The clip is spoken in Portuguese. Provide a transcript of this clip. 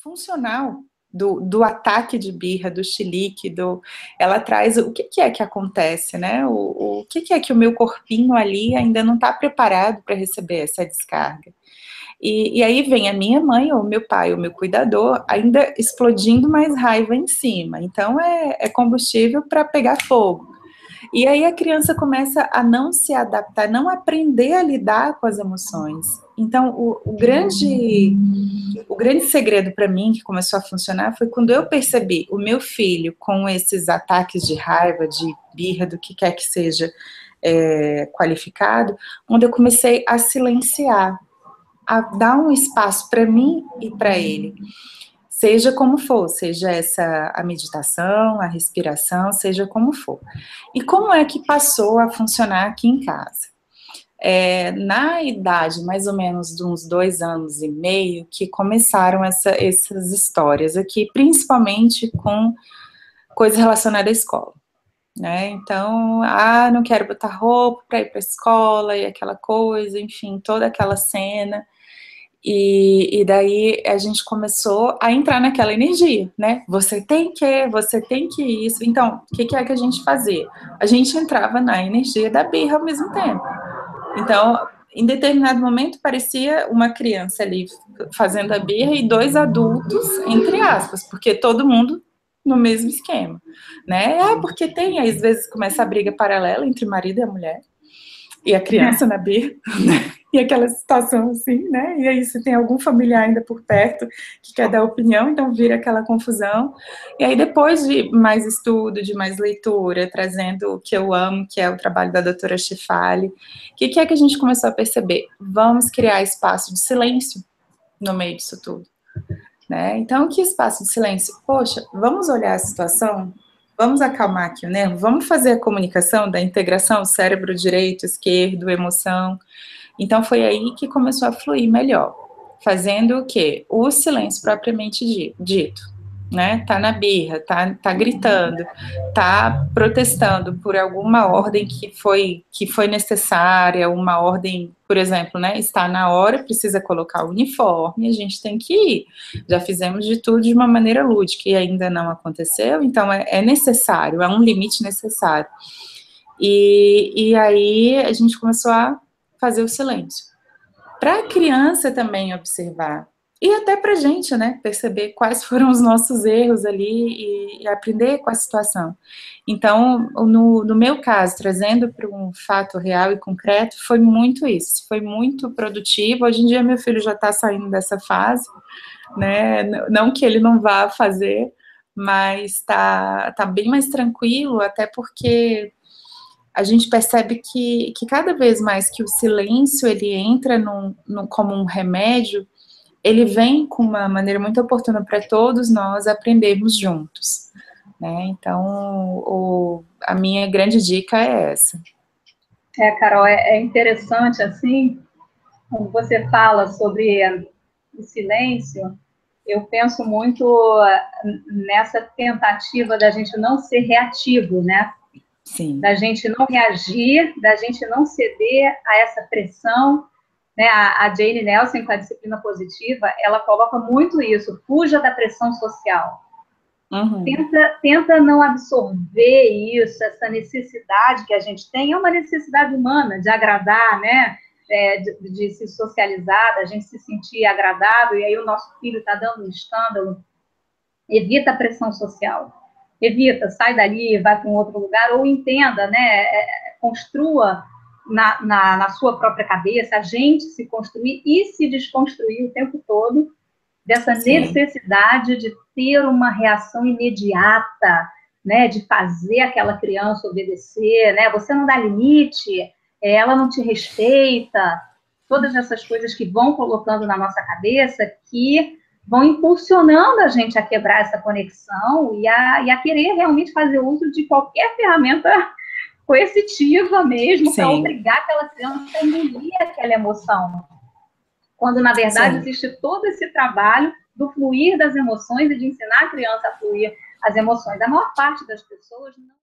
funcional do ataque de birra, do chilique, ela traz o que é que acontece, né? O que é que o meu corpinho ali ainda não está preparado para receber essa descarga. E aí vem a minha mãe, ou meu pai, ou meu cuidador, ainda explodindo mais raiva em cima. Então é combustível para pegar fogo. E aí a criança começa a não se adaptar, não aprender a lidar com as emoções. Então o grande segredo para mim que começou a funcionar foi quando eu percebi o meu filho com esses ataques de raiva, de birra, do que quer que seja qualificado, onde eu comecei a silenciar, a dar um espaço para mim e para ele. Seja como for, seja essa a meditação, a respiração, seja como for. E como é que passou a funcionar aqui em casa? Na idade mais ou menos de uns 2 anos e meio que começaram essas histórias aqui, principalmente com coisas relacionadas à escola, né? Então, não quero botar roupa para ir para a escola e aquela coisa, enfim, toda aquela cena. E daí a gente começou a entrar naquela energia, né? Você tem que isso. Então, o que é que a gente fazia? A gente entrava na energia da birra ao mesmo tempo. Então, em determinado momento, parecia uma criança ali fazendo a birra e 2 adultos, entre aspas, porque todo mundo no mesmo esquema, né? Porque tem, às vezes, começa a briga paralela entre o marido e a mulher, e a criança na birra, né? E aquela situação assim, né? E aí se tem algum familiar ainda por perto que quer dar opinião, então vira aquela confusão. E aí depois de mais estudo, de mais leitura, trazendo o que eu amo, que é o trabalho da doutora Shefali, o que é que a gente começou a perceber? Vamos criar espaço de silêncio no meio disso tudo, né? Então, que espaço de silêncio? Poxa, vamos olhar a situação? Vamos acalmar aqui o nervo? Vamos fazer a comunicação da integração cérebro direito, esquerdo, emoção. Então foi aí que começou a fluir melhor, fazendo o quê? O silêncio propriamente dito, né? Tá na birra, tá gritando, tá protestando por alguma ordem que foi necessária, uma ordem, por exemplo, né? Está na hora, precisa colocar o uniforme, a gente tem que ir. Já fizemos de tudo de uma maneira lúdica e ainda não aconteceu, então é necessário, é um limite necessário. E aí a gente começou a fazer o silêncio. Para a criança também observar. E até para a gente, né? Perceber quais foram os nossos erros ali e aprender com a situação. Então, no meu caso, trazendo para um fato real e concreto, foi muito isso. Foi muito produtivo. Hoje em dia, meu filho já está saindo dessa fase, né? Não que ele não vá fazer, mas tá bem mais tranquilo, até porque a gente percebe que cada vez mais que o silêncio ele entra como um remédio, ele vem com uma maneira muito oportuna para todos nós aprendermos juntos, né? Então, a minha grande dica é essa. Carol, é interessante, assim, quando você fala sobre o silêncio, eu penso muito nessa tentativa da gente não ser reativo, né? Sim. Da gente não reagir, da gente não ceder a essa pressão, né? A Jane Nelson, com a disciplina positiva, ela coloca muito isso, fuja da pressão social. Uhum. Tenta não absorver isso, essa necessidade que a gente tem, é uma necessidade humana de agradar, né? De se socializar, da gente se sentir agradável, e aí o nosso filho está dando um escândalo. Evita a pressão social. Evita, sai dali, vai para um outro lugar, ou entenda, né? Construa na sua própria cabeça, a gente se construir e se desconstruir o tempo todo dessa necessidade de ter uma reação imediata, né, de fazer aquela criança obedecer, né, você não dá limite, ela não te respeita, todas essas coisas que vão colocando na nossa cabeça que vão impulsionando a gente a quebrar essa conexão e a querer realmente fazer uso de qualquer ferramenta coercitiva mesmo para obrigar aquela criança a engolir aquela emoção. Quando, na verdade, existe todo esse trabalho do fluir das emoções e de ensinar a criança a fluir as emoções. A maior parte das pessoas não